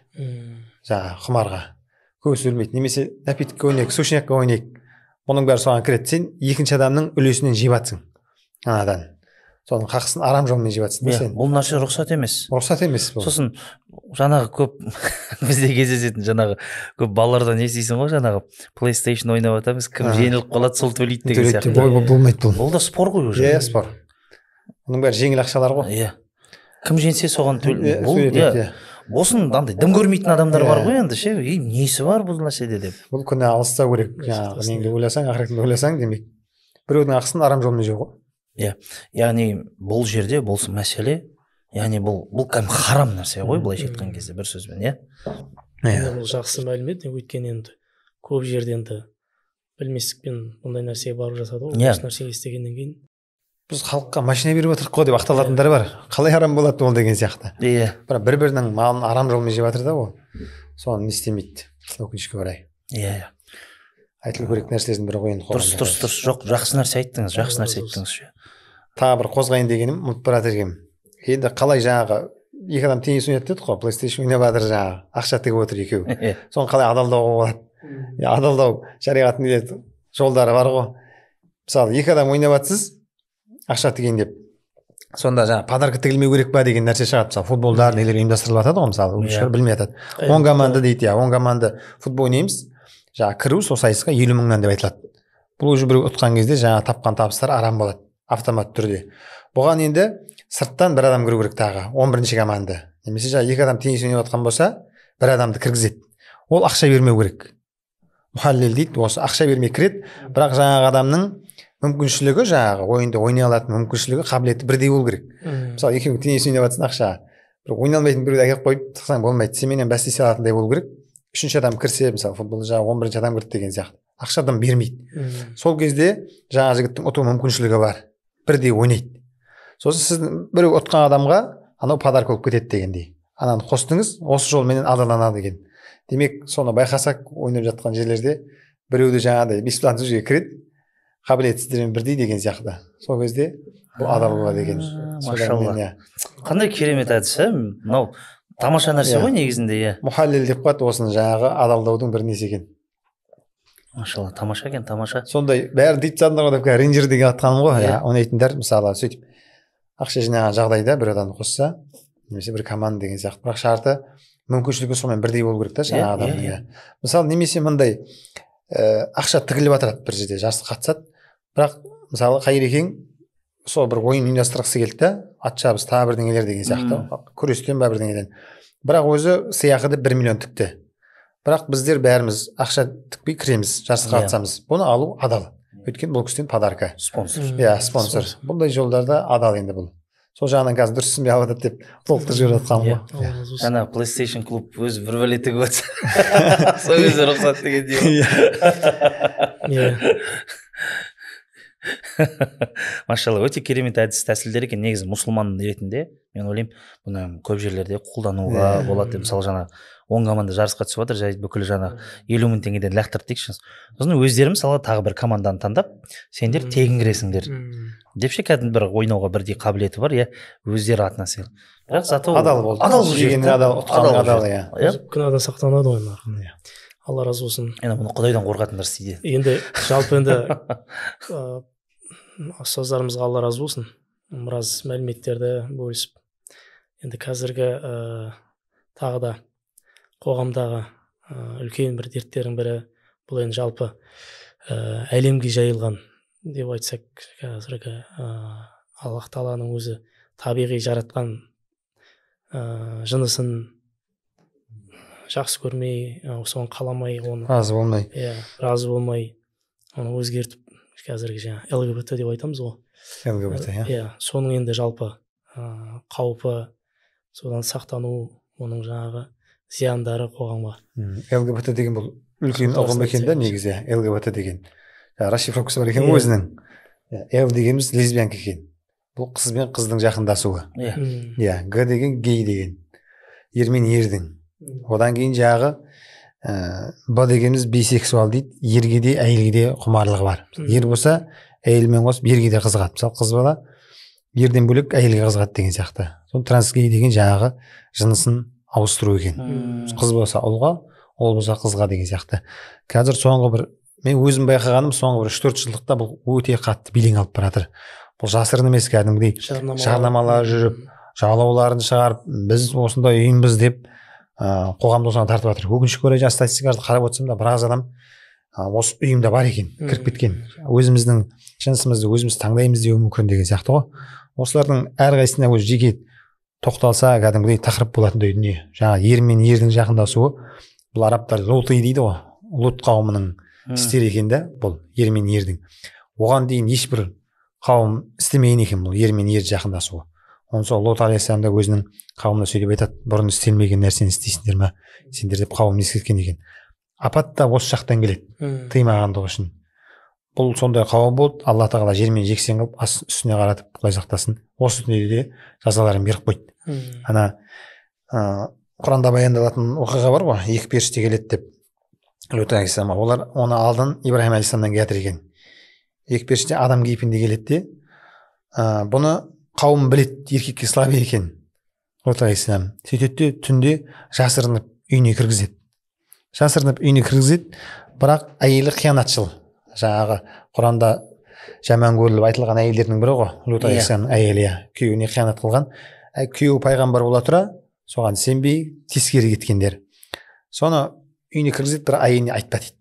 Жаңағы құмарға. Көбісі өлмейді. Немесе напиткке ойнайық, сушнякқа ойнайық. Оның бәрі соған кіреді. Сен екінші адамның үлесінен жеп жатсың. Анадан. Соның қақысын арам жолмен жеп жатсың. Иә, бұл нәрсе рұқсат емес. Рұқсат емес бұл. Сосын жаңағы көп бізде кездесетін жаңағы көп балалардан естисің ғой, жаңағы PlayStation ойнап жатамыз, кім жеңіліп қалады сол төлейді деген сияқты. Болмайды бұл. Бұл да спор ғой уже. Иә, спор. Оның бәрі жеңіл ақшалар ғой. Иә. Кім жеңсе соған төлейді. Бұл иә. Босын андай дым көрмейтін адамдар бар ғой енді ше, несі бар бұл нәрседе деп. Бұл күні алыстау керек. Жаңағы неңді ойласаң, ақыретіңді ойласаң демек. Біреудің ақысын арам жолмен жеу ғой. Иә. Яғни бұл жерде болсын мәселе, яғни бұл кәдімгі харам нәрсе ғой, былайша айтқан кезде бір сөзбен, иә. Бұл жақсы мәлімет, өйткені енді көп жерде енді білместікпен бұндай нәрсеге барып жатады ғой. Осы нәрсені естігеннен кейін біз халыққа машина беріп отырық қой деп ақталатындар бар. Қалай арам болады ол деген сияқты. Иә. Бірақ бір-бірінің малын арам жолмен жеп жатыр да ол. Соны не істемейді. Өкінішке орай. Иә. Айтылу керек нәрсесінің бірі ғой енді. Дұрыс. Жоқ, жақсы нәрсе айттыңыз. Тағы бір қозғайын дегенім, ұмытып бара жатырмын. Енді қалай жаңағы екі адам теннис ойнады дедік қой, PlayStation ойнап жатыр жаңағы, ақша тігіп отыр екеуі. Соны қалай адалдауға болады? Адалдау шариғат не жолдары бар ғой. Мысалы 2 адам ойнап жатсыз, ақша тиген деп. Сонда жаңа подарка тігілмеу керек па деген нәрсе шығады. Мысалы футболдар нелер ұйымдастырылып жатады ғой, мысалы өзгелер білмей жатады. 10 команда дейді, 10 команда футбол ойнаймыз. Жаңа кіру сол сайысқа 50 мыңнан деп айтылады. Бұл уже біреу ұтқан кезде жаңа тапқан табыстар арам болады, автомат түрде. Бұған енді сырттан бір адам кіру керек тағы, 11-ші команда. Немесе жаңа 2 адам теннис ойнап жатқан болса, бір адамды кіргізеді. Ол ақша бермеу керек. Мұхаллил дейді, осы ақша бермей кіреді, бірақ жаңағы адамның мүмкіншілігі, жаңағы ойынды ойнай алатын мүмкіншілігі, қабілеті бірдей болу керек. Мысалы екеуің теннис ойнап жатсың, ақша бір ойнай алмайтын біреуді әкеліп қойып тықсаң болмайды, сенімен бәстесе алатындай болу керек. 3-ші адам кірсе, мысалы футболда жаңағы 11-ші адам кірді деген сияқты, ақшадан бермейді. Сол кезде жаңағы жігіттің ұту мүмкіншілігі бар, бірдей ойнайды. Сосын сіз біреу ұтқан адамға анау подарка болып кетеді дегендей, ананы қостыңыз, осы жолменен адалданады деген. Демек соны байқасақ, ойнап жатқан жерлерде біреуді жаңағыдай бесплатно жерге кіреді, қабілетсіздермен бірдей деген сияқты. Сол кезде бұл адал болады деген. Машалла. Қандай керемет әдіс, мынау тамаша нәрсе ғой негізінде. Мұхаллил деп қояды осыны, жаңағы адалдаудың бір несі екен. Машалла, тамаша екен, тамаша. Сондай бәрі дейтін садындар ғой деп, рейнджер деген атқаным ғой. Ойнайтындар мысалы сөйтіп ақша жинаған жағдайда бір адамды қосса, немесе бір команда деген сияқты. Бірақ шарты мүмкіншілігі сонымен бірдей болу керек та жаңағы адамның. Мысалы немесе мындай ақша тігіліп жатырады бір жерде, жарысқа қатысады. Бірақ мысалы Қайырекең сол бір ойын ұйымдастырғысы келді да, ат шабыс тағы бірдеңелер деген сияқты, күрестен ба бірдеңеден. Бірақ өзі сыйақыды 1 миллион тікті. Бірақ біздер бәріміз ақша тікпей кіреміз, жарысқа қатысамыз. Бұны алу адал. Өйткені бұл кісіден подарка. Спонсор. Спонсор. Бұндай жолдарда адал енді бұл. Сол жағынан қазір дұрыс түсінбей алып жатады деп толықтырып жіберіп жатқаным ғой. Ана PlayStation клуб өзі бір бәле тігіп жатса, сол өзі рұқсат деген. Машалла, өте керемет әдіс тәсілдер екен. Негізі мұсылман ретінде мен ойлаймын, бұны көп жерлерде қолдануға болады. Мысалы жаңа 10 команда жарысқа түсіп жатыр, жай бүкіл жаңа 50 мың теңгеден лақтырды дейікші. Сосын өздері мысалы тағы бір команданы таңдап, сендер тегін кіресіңдер деп ше, кәдімгі бір ойнауға бірдей қабілеті бар, өздері атына сыйлы. Бірақ зато адал болды. Адал. Күнәдан сақтанады ғой. Алла разы болсын. Енді бұны Құдайдан қорқатындар істейді. Енді жалпы енді ұстаздарымызға Алла разы болсын. Біраз мәліметтерді бөлісіп. Енді қазіргі тағы да қоғамдағы үлкен бір дерттердің бірі, бұл енді жалпы әлемге жайылған деп айтсақ, қазіргі Аллах Тағаланың өзі табиғи жаратқан жынысын жақсы көрмей, соны қаламай, оны разы болмай, оны өзгертіп, қазіргі жаңа ЛГБТ деп айтамыз ғой. ЛГБТ, соның енді жалпы қаупі, содан сақтану, оның жаңағы зияндары қоғамға. ЛГБТ деген бұл үлкен ұғым екен да, негізі ЛГБТ деген. Расшифровкасы бар екен өзінің. Л дегеніміз лесбиянка екен. Бұл қыз бен қыздың жақындасуы. Г деген гей деген. Ер мен ердің. Одан кейін жағы Б дегеніміз бисексуал дейді. Ерге де әйелге де құмарлығы бар. Ер болса әйелмен қосып ерге де қызығады. Мысалы қыз бала ерден бөлек әйелге қызығады деген сияқты. Сол трансгей деген жағы жынысын ауыстыру екен. Қыз болса ұлға, ол болса қызға деген сияқты. Қазір соңғы бір, мен өзім байқағаным, соңғы бір 3-4 жылдықта бұл өте қатты белең алып баратыр. Бұл жасырын емес, кәдімгідей жарнамалар жүріп, жалауларын шығарып, біз осындай ұйымбыз деп қоғамды осыған тартып жатыр. Өкінішке орай статистиканы қарап отырсам да біраз адам осы ұйымда бар екен, кіріп кеткен. Өзіміздің жынысымызды өзіміз таңдаймыз деуі мүмкін деген сияқты ғой. Осылардың әрқайсысына өзі жеке тоқталса, кәдімгідей тақырып болатындай дүние. Жаңа ер мен ердің жақындасуы, бұл арабтар луты дейді ғой, лут қауымының істері екен да, бұл ер мен ердің. Оған дейін ешбір қауым істемеген екен бұл ер мен ер жақындасуы. Оны сол Лот алейхиссалам да өзінің қауымына сөйлеп айтады, бұрын істелмеген нәрсені істейсіңдер ме сендер деп қауымын ескерткен екен. Апат та осы жақтан келеді, тыймағандығы үшін. Бұл сондай қауым болды, Алла Тағала жермен жексен қылып үстіне қаратып, Құдай сақтасын, осы дүниеде жазаларын беріп қойды. Ана Құранда баяндалатын оқиға бар ғой, 2 періште келеді деп. Лот алейхиссалам, олар оны алдын Ибраһим алейхиссаламнан келтір екен. 2 періште адам кейпінде келеді де, бұны қауым білет, еркекке слабый екен. Лот алейхиссалам сөйтеді, түнде жасырынып үйіне кіргізеді. Бірақ әйелі қиянатшыл, жаңағы Құранда жаман көріліп айтылған әйелдердің бірі ғой, Лут алейхиссаламның әйелі, күйеуіне қиянат қылған. Күйеуі пайғамбар бола тұра соған сенбей тескері кеткендер. Соны үйіне кіргізеді, бір әйеліне айтпа дейді.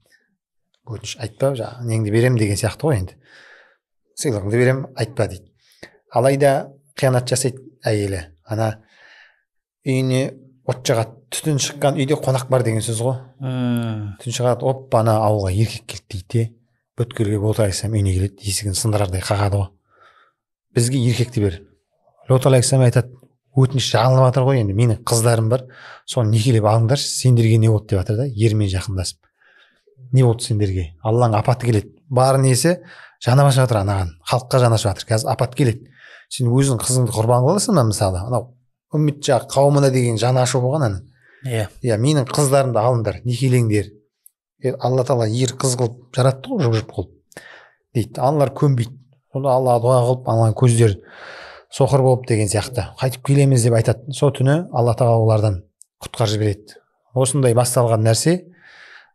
Өтініш айтпа, жаңағы неңді берем деген сияқты ғой енді. Сыйлығыңды берем, айтпа дейді. Алайда қиянат жасайды әйелі. Ана үйіне от жағады, түтін шыққан үйде қонақ бар деген сөз ғой. Түтін шығады, оппа, ана ауылға еркек келді дейді. Бүткілге Лут алейхиссалам үйіне келеді, есігін сындырардай қағады ғой. Бізге еркекті бер. Лут алейхиссалам айтады, өтініш жағылып жатыр ғой, енді менің қыздарым бар, соны некелеп алыңдаршы, сендерге не болды деп жатыр да, ермен жақындасып. Не болды сендерге? Алланың апаты келеді. Бар несі жанаба жатыр анаған, халыққа жанашып жатыр. Қазір апат келеді. Сен өзің қызыңды құрбан қыласың ба мысалы? Анау үммет жақ қауымына деген жаны ашу болған ана. Иә, менің қыздарымды алыңдар, некелеңдер. Алла тағала ер қыз қылып жаратты ғой, жұп-жұп қылып дейді. Аналар көнбейді. Сонда Алла дуа қылып, аналардың көздері соқыр болып деген сияқты. Қайтып келеміз деп айтады. Сол түні Алла тағала олардан құтқарып жібереді. Осындай басталған нәрсе,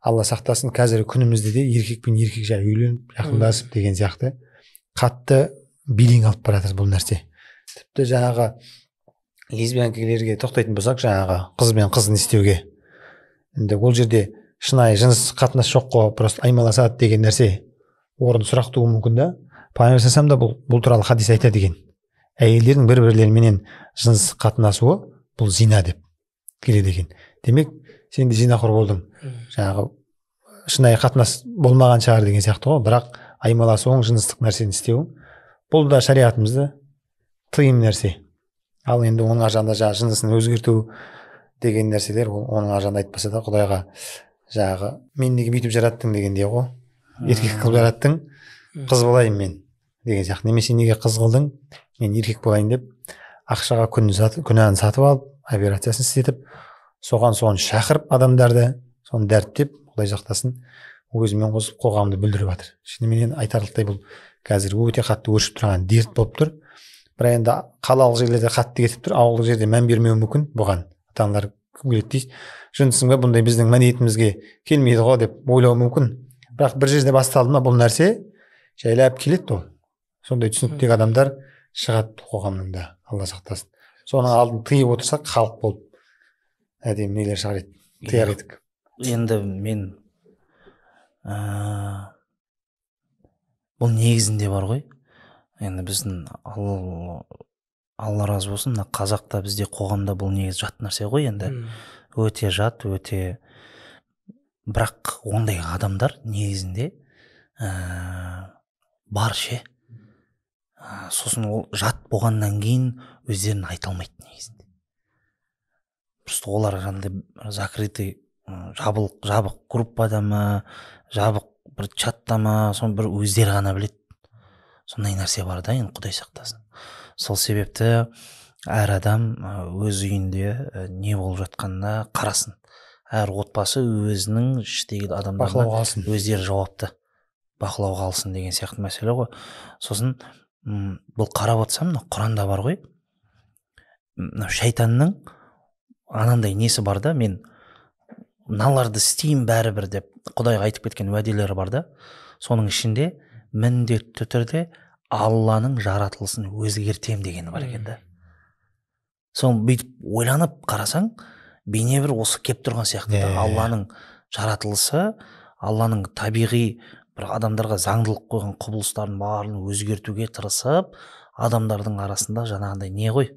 Алла сақтасын, қазіргі күнімізде де еркек пен еркек жай үйленіп, жақындасып деген сияқты қатты билең алып бара жатыр бұл нәрсе. Тіпті жаңағы лесбиянкалерге тоқтайтын болсақ, жаңағы қыз бен қыз не істеуге. Енді ол жерде шынайы жыныстық қатынас жоқ қой, просто аймаласады деген нәрсе орын сұрақ тууы мүмкін да. Пайғамбар салам да бұл туралы хадис айтады екен. Әйелдердің бір-бірлеріменен жыныстық қатынасуы бұл зина деп келеді екен. Демек, сен де зинақор болдың. Жаңағы шынайы қатынас болмаған шығар деген сияқты ғой, бірақ аймаласуың, жыныстық нәрсені істеуің, бұл да шариғатымызда тыйым нәрсе. Ал енді оның аржағында жаңағы жынысын өзгерту деген нәрселер, оның аржағында айтпаса да Құдайға жаңағы мен неге бүйтіп жараттың дегендей ғой, еркек қылып жараттың, қыз болайын мен деген сияқты. Немесе неге қыз қылдың, мен еркек болайын деп ақшаға күнәні сатып алып, операциясын істетіп, соған соны шақырып адамдарды, соны дәріптеп, Құдай сақтасын, өзімен қосып қоғамды бүлдіріп жатыр. Шынымен айтарлықтай бұл қазір өте қатты өршіп тұрған дерт болып тұр. Бірақ енді қалалық жерлерде қатты кетіп тұр, ауылдық жерде мән бермеуі мүмкін бұған. Ата-аналар келеді дейді, жынысың ба, бұндай біздің мәдениетімізге келмейді ғой деп ойлауы мүмкін. Бірақ бір жерде басталды ма бұл нәрсе жайлап келеді ол. Сондай түсініктегі адамдар шығады қоғамның да, Алла сақтасын. Соның алдын тыйып отырсақ, халық болып әдемі нелер шығар еді, тыяр едік. Енді мен бұл негізінде бар ғой. Енді біздің Алла разы болсын, қазақта бізде қоғамда бұл негіз жат нәрсе ғой, енді өте жат, өте, бірақ ондай адамдар негізінде бар ше. Сосын ол жат болғаннан кейін өздерін айта алмайды негізінде. Просто олар жаңағыдай закрытый жабық группада ма, жабық бір чатта ма, соны бір өздері ғана біледі. Сондай нәрсе бар да, енді Құдай сақтасын. Сол себепті әр адам өз үйінде не болып жатқанына қарасын. Әр отбасы өзінің іштегі адамдарына өздері жауапты бақылауға алсын деген сияқты мәселе ғой. Сосын бұл қарап отырсам, Құранда бар ғой, шайтанның анандай несі бар да, мен мыналарды істеймін бәрібір деп Құдайға айтып кеткен уәделері бар да, соның ішінде міндетті түрде Алланың жаратылысын өзгертем дегені бар екен да. Соны бүйтіп ойланып қарасаң, бейне бір осы кеп тұрған сияқты да. Алланың жаратылысы, Алланың табиғи бір адамдарға заңдылық қойған құбылыстарын барын өзгертуге тырысып, адамдардың арасында жаңағындай не ғой,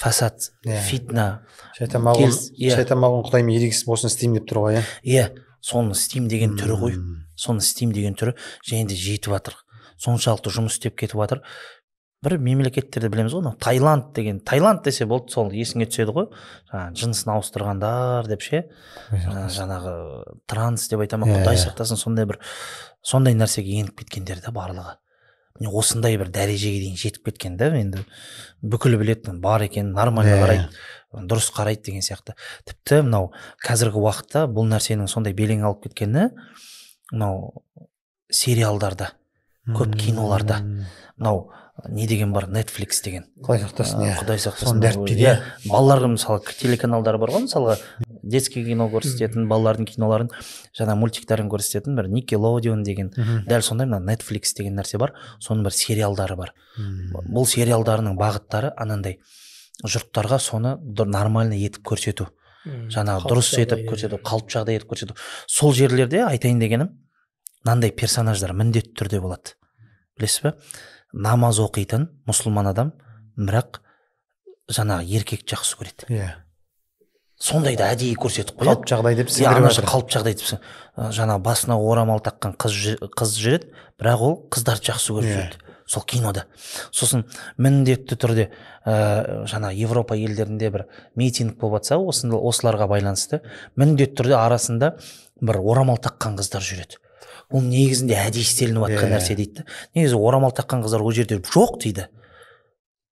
фасад, фитна, шайтан мағын Құдаймен ерегісіп осыны істеймін деп тұр ғой. Иә, соны істеймін деген түрі ғой. Соны істеймін деген түрі және де жетіп жатыр. Соншалықты жұмыс істеп кетіп жатыр. Бір мемлекеттерді білеміз ғой, Таиланд деген, Таиланд десе болды, сол есіңе түседі ғой, жынысын ауыстырғандар деп ше, жаңағы транс деп айтама, Құдай сақтасын, сондай нәрсеге еніп кеткендер да барлығы. Осындай бір дәрежеге дейін жетіп кеткен да, енді бүкіл білетін бар екен, нормально қарайды, дұрыс қарайды деген сияқты. Тіпті мынау қазіргі уақытта бұл нәрсенің сондай белең алып кеткені, мынау сериалдарда, көп киноларда, мынау не деген бар, Netflix деген. Құдай сақтасын, Құдай сақтасын. Балаларға мысалы телеканалдар бар ғой, мысалға детский кино көрсететін, балалардың киноларын, жаңа мультиктарын көрсететін бір Nickelodeon деген, дәл сондай мына Netflix деген нәрсе бар, соның бір сериалдары бар. Бұл сериалдарының бағыттары анандай жұрттарға соны нормально етіп көрсету. Жаңағы дұрыс етіп көрсету, қалып жағдай етіп көрсету. Сол жерлерде айтайын дегенім, мынандай персонаждар міндетті түрде болады. Білесіз бе? Намаз оқитын мұсылман адам, бірақ жаңағы еркек жақсы көреді. Сондайды әдейі көрсетіп қояды. Қалып жағдай деп сіңдіріп жатыр. Қалып жағдай деп. Жаңа басына орамал таққан қыз жүреді, бірақ ол қыздарды жақсы көріп жүреді. Сол кинода. Сосын міндетті түрде жаңа Европа елдерінде бір митинг болып жатса, осыларға байланысты міндетті түрде арасында бір орамал таққан қыздар жүреді. Бұл негізінде әдейі істелініп жатқан нәрсе дейді. Негізі орамал таққан қыздар ол жерде жоқ дейді.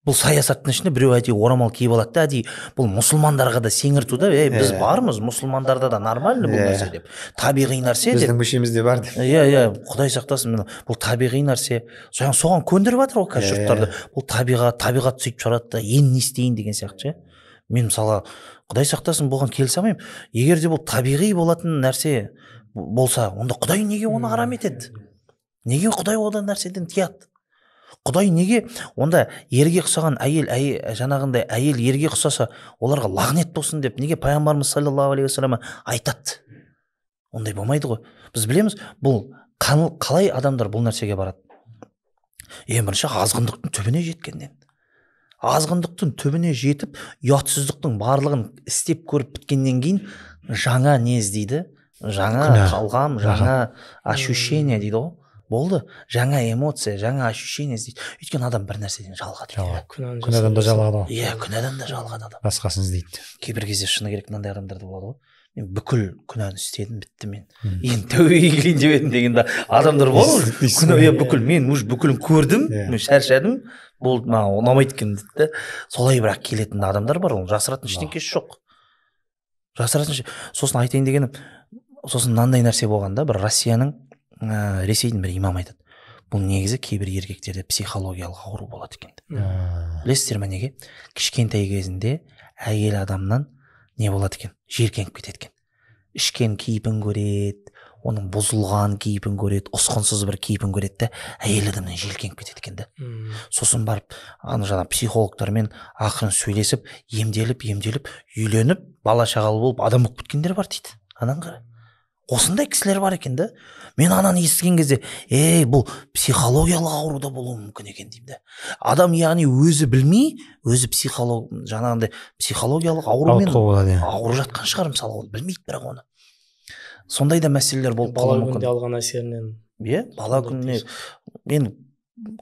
Бұл саясаттың ішінде біреу әдейі орамал киіп алады да, әдейі бұл мұсылмандарға да сеңіртуді, біз бармыз, мұсылмандарда да нормальный бұл нәрсе деп. Табиғи нәрсе деп. Біздің мүшемізде бар деп. Құдай сақтасын, бұл табиғи нәрсе. Соған көндіріп жатыр ол қазір жұрттарды. Бұл табиғат сөйтіп шығарады да, енді не істейін деген сияқты. Мен мысалы, Құдай сақтасын, бұған келісе алмаймын. Егер де бұл табиғи болатын нәрсе болса, онда Құдай неге оны харам етеді? Неге Құдай одан нәрседен тыяды? Құдай неге онда ерге ұқсаған жаңағындай әйел ерге ұқсаса, оларға лағнет болсын деп неге пайғамбарымыз саллаллаху алейхи уассалам айтады? Ондай болмайды ғой. Біз білеміз, бұл қалай адамдар бұл нәрсеге барады? Ең бірінші азғындықтың түбіне жеткеннен. Азғындықтың түбіне жетіп, ұятсыздықтың барлығын істеп көріп біткеннен кейін жаңа не іздейді? Жаңа талғам, жаңа ощущение дейді ғой. Болды, жаңа эмоция, жаңа ощущение іздейді. Өйткені адам бір нәрседен жалығады. Күнәдан да жалығады ғой. Күнәдан да жалығады адам. Басқасын іздейді. Кейбір кезде шыны керек мынандай адамдар да болады ғой. Мен бүкіл күнәні істедім, бітті мен. Енді тәубеге келейін деп едім деген адамдар болады. Мен бүкілін көрдім, мен шаршадым. Болды, маған ұнамайды екен дейді. Солай бірақ келетін адамдар бар, ол жасыратын ештеңкесі жоқ. Сосын айтайын дегенім, сосын мынандай нәрсе болғанда, бір Ресейдің бір имам айтады. Бұл негізі кейбір еркектерде психологиялық ауру болады екен. Білесіздер ме неге? Кішкентай кезінде әйел адамнан не болады екен? Жиіркеніп кетеді екен. Ішкен кейпін көреді, оның бұзылған кейпін көреді, ұсқынсыз бір кейпін көреді, әйел адамнан жиіркеніп кетеді екен. Сосын барып, жаңа психологтармен ақырын сөйлесіп, емделіп, үйленіп, бала шағалы болып, адам болып кеткендер бар дейді. Анан қара. Осындай кісілер бар екен да. Мен ананы естіген кезде, бұл психологиялық ауруда болуы мүмкін екен деймін да. Адам яғни өзі білмей, өзі жаңағындай психологиялық аурумен ауырып жатқан шығар, мысалы, ол білмейді бірақ оны. Сондай да мәселелер болып қалуы мүмкін. Бала күнде алған әсерінен. Бала күніне мен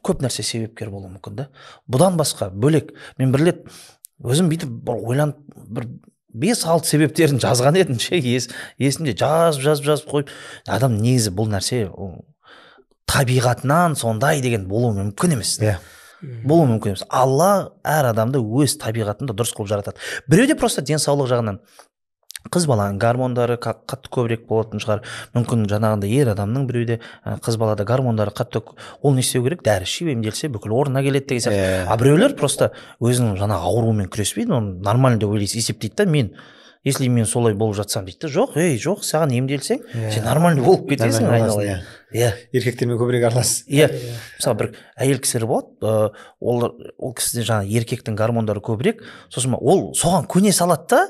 көп нәрсе себепкер болуы мүмкін да. Бұдан басқа бөлек мен бір рет өзім бүйтіп ойланып бір 5-6 себептерін жазған едім, есімде жазып қойып, адам негізі бұл нәрсе табиғатынан сондай деген болуы мүмкін емес. Болуы мүмкін емес. Алла әр адамды өз табиғатында дұрыс қылып жаратады. Біреуде просто денсаулық жағынан қыз баланың гормондары қатты көбірек болатын шығар. Мүмкін жаңағында ер адамның біреуде қыз балада гормондары қатты, ол не істеу керек? Дәрі ішіп емделсе бүкіл орнына келеді деген сияқты. А біреулер просто өзінің жаңағы ауруымен күреспейді, оны нормально деп ойлайды, есептейді да, мен если мен солай болып жатсам дейді, жоқ, саған емделсең, сен нормально болып кетесің, айналайын. Еркектермен көбірек аралас. Мысалы бір әйел кісілер болады, ол кісіде жаңа еркектің гормондары көбірек, сосын ол соған көне салады да,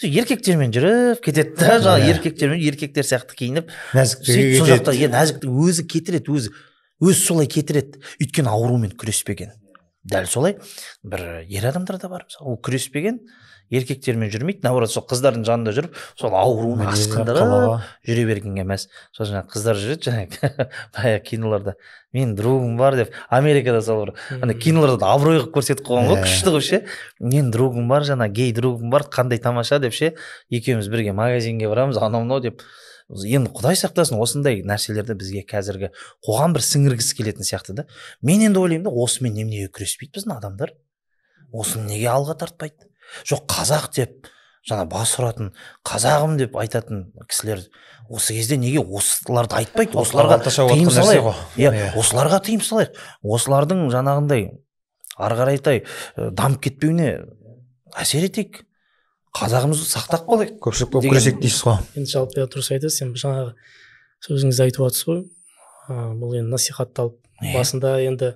еркектермен жүріп кетеді да, жаңа еркектер сияқты киініп, нәзіктік өзі кетіреді, өзі солай кетіреді, өйткені аурумен күреспеген. Дәл солай бір ер адамдар да бар, ол күреспеген, еркектермен жүрмейді, наоборот сол қыздардың жанында жүріп, сол ауруын асқындырып жүре бергенге мәз. Сол жаңағы қыздар жүреді, жаңағы баяғы киноларда мен другым бар деп, Америкада сол бір киноларда да абырой қылып көрсетіп қойған ғой, күшті қылып ше, мен другым бар, жаңа гей другым бар, қандай тамаша деп ше, екеуміз бірге магазинге барамыз, анау деп. Енді Құдай сақтасын, осындай нәрселерді бізге қазіргі қоғам бір сіңіргісі келетін сияқты да. Мен енді ойлаймын да, осымен неге күреспейді біздің адамдар? Осыны неге алға тартпайды? Жоқ, қазақ деп жаңа бас ұратын, қазағым деп айтатын кісілер осы кезде неге осыларды айтпайды? Осыларға тыйым салайық. Осыларға тыйым салайық. Осылардың жаңағындай ары қарайтай дамып кетпеуіне әсер етейік. қазағымызды сақтап қалайық. көпшілік болып деген- күресейік дейсіз ғой. енді жалпы дұрыс айтасыз, сен жаңағы сөзіңізді айтып жатсыз ғой. Бұл енді насихатталып басында енді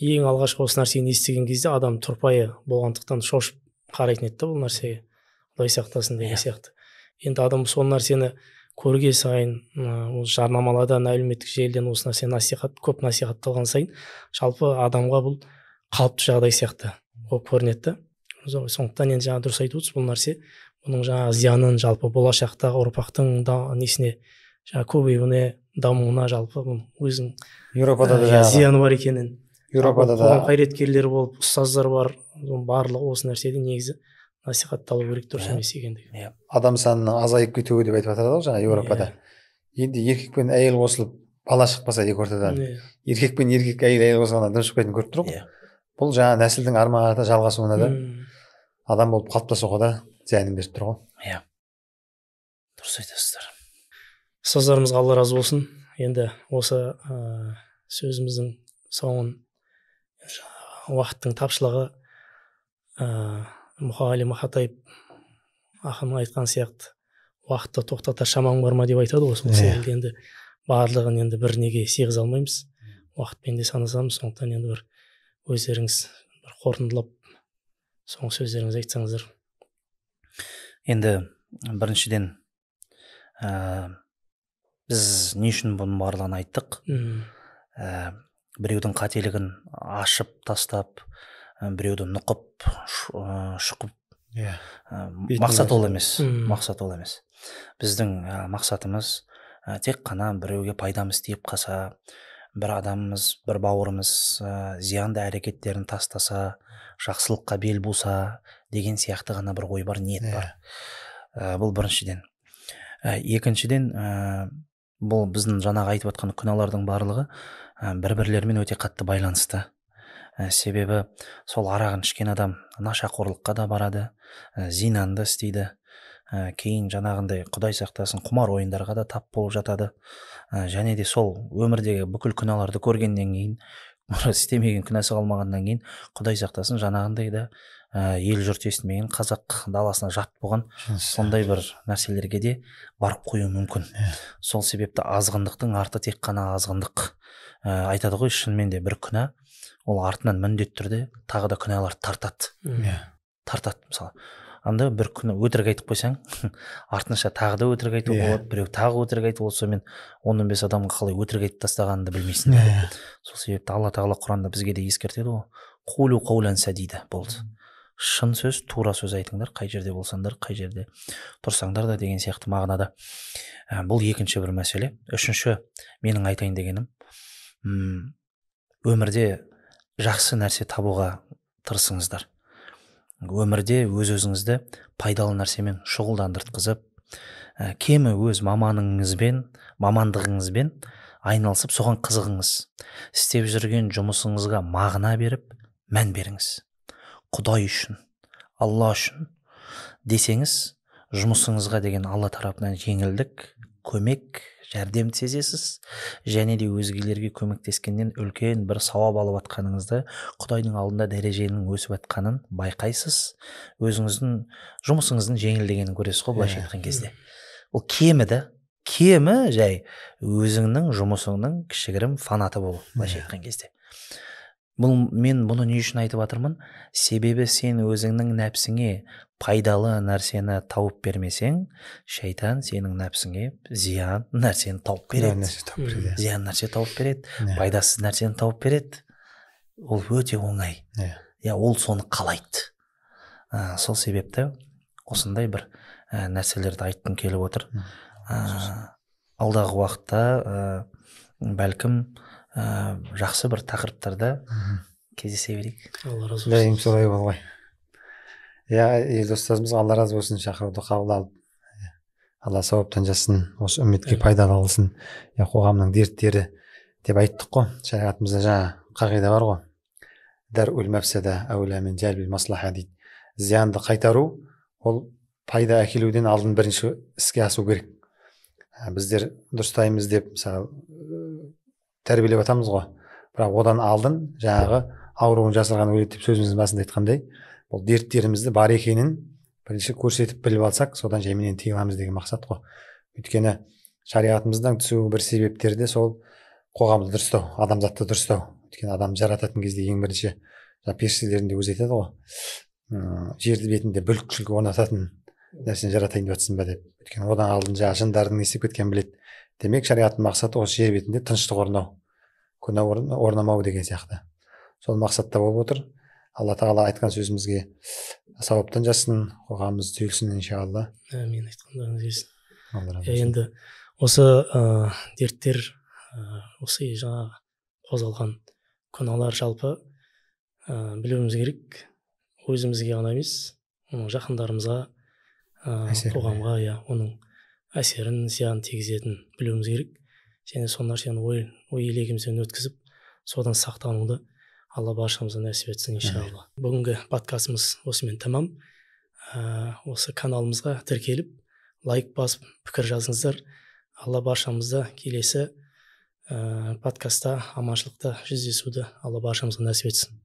ең алғашқы осы нәрсені естіген кезде адам тұрпайы болғандықтан шошып қарайтын еді да бұл нәрсеге, құдай сақтасын деген сияқты. Енді адам сол нәрсені көрге сайын, осы жарнамаладан, әлеуметтік желіден осы нәрсе көп насихатталған сайын жалпы адамға бұл қалыпты жағдай сияқты болып көрінеді да. Сондықтан енді жаңа дұрыс айтып отырсыз, бұл нәрсе бұның жаңағы зиянын жалпы болашақтағы ұрпақтың несіне жаңағы көбеюіне, дамуына жалпы өзінің Еуропада да зияны бар екенін, Еуропада да қоғам қайраткерлері болып ұстаздар бар, барлығы осы нәрседе негізі насихатталу керек, дұрыс емес екендігі. адам санының азайып кетуі деп айтып жатады ғой жаңа Еуропада. Енді еркек пен әйел қосылып бала шықпаса екі ортадан, еркек пен еркек, әйел қосылғанда дым шықпайтынын көріп тұр ғой. Бұл жаңа нәсілдің арманы жалғасуына да адам болып қалыптасуға да зиянын беріп тұр ғой. Иә, дұрыс айтасыздар. Ұстаздарымызға алла разы болсын. Енді осы сөзіміздің соңын уақыттың тапшылығы, Мұқағали Мақатаев ақынның айтқан сияқты уақытты тоқтатар шамаң бар ма деп айтады ғой. Сол секілді енді барлығын енді бір неге сыйғыза алмаймыз, уақытпен де санасамыз. Сондықтан енді бір өздеріңіз бір қорытындылап соңғы сөздеріңізді айтсаңыздар. Енді біріншіден біз не үшін бұның барлығын айттық? Біреудің қателігін ашып тастап, біреуді нұқып шұқып, мақсат ол емес. Біздің мақсатымыз тек қана біреуге пайдамыз тиіп қалса, бір адамымыз, бір бауырымыз зиянды әрекеттерін тастаса, жақсылыққа бел буса деген сияқты ғана бір ой бар, ниет бар. Бұл біріншіден. Екіншіден, бұл біздің жаңағы айтып жатқан күнәлардың барлығы бір-бірлерімен өте қатты байланысты. Себебі сол арағын ішкен адам нашақорлыққа да барады, зинаны да істейді, кейін жаңағындай құдай сақтасын құмар ойындарға да тап болып жатады. Және де сол өмірдегі бүкіл күнәларды көргеннен кейін, істемеген күнәсі қалмағаннан кейін, құдай сақтасын жаңағындай да ел жұрт естімеген қазақ даласына жат болған сондай бір нәрселерге де барып қою мүмкін. Сол себепті азғындықтың арты тек қана азғындық. Айтады ғой, шынымен де бір күнә ол артынан міндетті түрде тағы да күнәларды тартады. Мысалы, анда бір күні өтірік айтып қойсаң, артынша тағы да өтірік айтуға болады, біреу тағы өтірік айтып отырса, мен 10-15 адамға қалай өтірік айтып тастағанымды білмейсің. Сол себепті Алла тағала Құранда бізге де ескертеді ғой, қулу қаулан садида болды. Шын сөз, тура сөз айтыңдар, қай жерде болсаңдар, қай жерде тұрсаңдар да деген сияқты мағынада. Бұл екінші бір мәселе. Үшінші, менің айтайын дегенім, өмірде жақсы нәрсе табуға тырысыңыздар. Өмірде өз-өзіңізді пайдалы нәрсемен шұғылдандыртқызып, кемі өз мамандығыңызбен айналысып, соған қызығыңыз. Істеп жүрген жұмысыңызға мағына беріп, мән беріңіз. Құдай үшін, Алла үшін десеңіз, жұмысыңызға деген Алла тарапынан жеңілдік, көмек, жәрдем сезесіз, және де өзгелерге көмектескеннен үлкен бір сауап алып атқаныңызды, Құдайдың алдында дәреженің өсіп атқанын байқайсыз, өзіңіздің жұмысыңыздың жеңілдегенін көресіз ғой, былайша айтқан кезде. Ол кемі жай өзіңнің жұмысыңның кішігірім фанаты болу, былайша айтқан кезде. Мен бұны не үшін айтып жатырмын? Себебі сен өзіңнің нәпсіңе пайдалы нәрсені тауып бермесең, шайтан сенің нәпсіңе зиян нәрсені тауып береді. Зиян нәрсе тауып береді, пайдасыз нәрсені тауып береді. Ол өте оңай. Ол соны қалайды. Сол себепті осындай бір нәрселерді айтқым келіп отыр. Алдағы уақытта бәлкім жақсы бір тақырыптарда кездесе берейік. Алла разы болсын. Солай болғай. Достарымызға алла разы болсын, шақыруды қабыл алып, Алла сауаптан жассын, осы үмметке пайдалы болсын. Қоғамның дерттері деп айттық қой. Шариғатымызда жаңа қағида бар ғой. Дәрул мәфсада әулә мин жәлбил маслаха дейді. Зиянды қайтару, ол пайда әкелуден алдын бірінші іске асу керек. Біздер дұрыстаймыз деп, мысалы, тәрбиелеп атамыз ғой. Бірақ одан алдын жаңағы ауруын жасырған өледі деп сөзіміздің басында айтқандай, бұл дерттерімізді бар екенін бірінші көрсетіп біліп алсақ содан жайменен тыйыла аламыз деген мақсат қой. Өйткені шариғатымыздың түсу бір себептері де сол қоғамды дұрыстау, адамзатты дұрыстау. Өйткені адам жарататын кезде ең бірінші періштелердің де өзі айтады ғой, жерді бетінде бүлікшілік орнататын нәрсені жаратайын деп жатсың ба деп. Өйткені одан алдын жындардың не істеп кеткенін біледі. Демек шариғаттың мақсаты осы жер бетінде тыныштық орнау, күнә орнамау деген сияқты. Сол мақсатта болып отыр. Алла тағала айтқан сөзімізге сауаптан жазсын, қоғамымыз түзелсін иншалла. Әмин, айтқандарыңыз келсін. Енді Енді осы дерттер, осы жаңағы қозғалған күнәлар жалпы білуіміз керек, өзімізге ғана емес, оның жақындарымызға, қоғамға, оның әсерін, зиянын тигізетінін білуіміз керек. Және сол нәрсені ой елегімізден өткізіп, содан сақтануды Алла баршамызға нәсіп етсін иншалла. Бүгінгі подкастымыз осымен тамам. Осы каналымызға тіркеліп, лайк басып, пікір жазыңыздар. Алла баршамызды келесі подкастта аманшылықта жүздесуді Алла баршамызға нәсіп етсін.